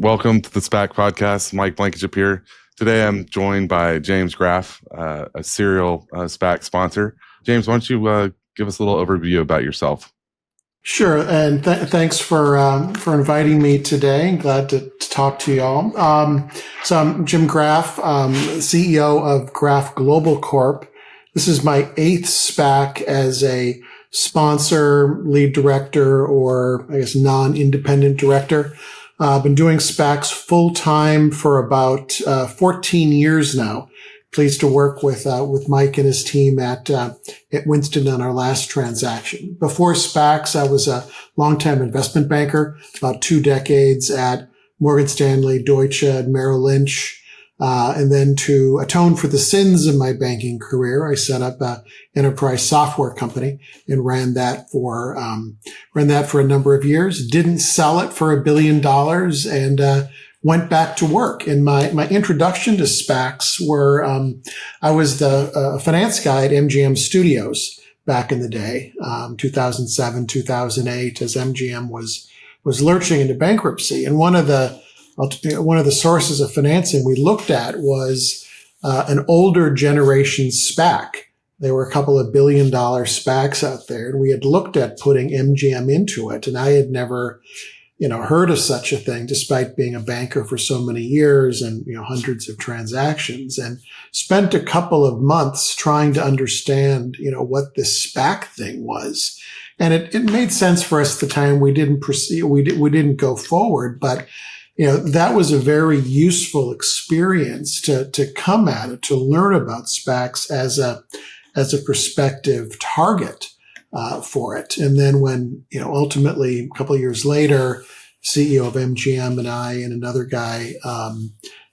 Welcome to the SPAC podcast. Mike Blankenship here. Today I'm joined by James Graf, a serial SPAC sponsor. James, why don't you give us a little overview about yourself? Sure, and thanks for inviting me today. Glad to talk to y'all. So I'm Jim Graf, CEO of Graf Global Corp. This is my 8th SPAC as a sponsor, lead director, or I guess non-independent director. I've been doing SPACs full time for about 14 years now. Pleased to work with Mike and his team at Winston on our last transaction. Before SPACs, I was a longtime investment banker, about 2 decades at Morgan Stanley, Deutsche, and Merrill Lynch. And then to atone for the sins of my banking career, I set up an enterprise software company and ran that for a number of years. Didn't sell it for $1 billion and went back to work. And my introduction to SPACs were, I was the finance guy at MGM Studios back in the day, 2007, 2008, as MGM was lurching into bankruptcy. And one of the sources of financing we looked at was an older generation SPAC. There were a couple of $1 billion SPACs out there, and we had looked at putting MGM into it. And I had never heard of such a thing, despite being a banker for so many years and, hundreds of transactions, and spent a couple of months trying to understand, what this SPAC thing was. And it made sense for us at the time. We didn't proceed. We didn't go forward, but, that was a very useful experience to come at it, to learn about SPACs as a prospective target for it. And then when, ultimately a couple of years later, CEO of MGM and I and another guy,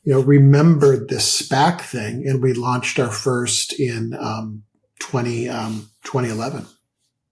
remembered this SPAC thing, and we launched our first in 2011.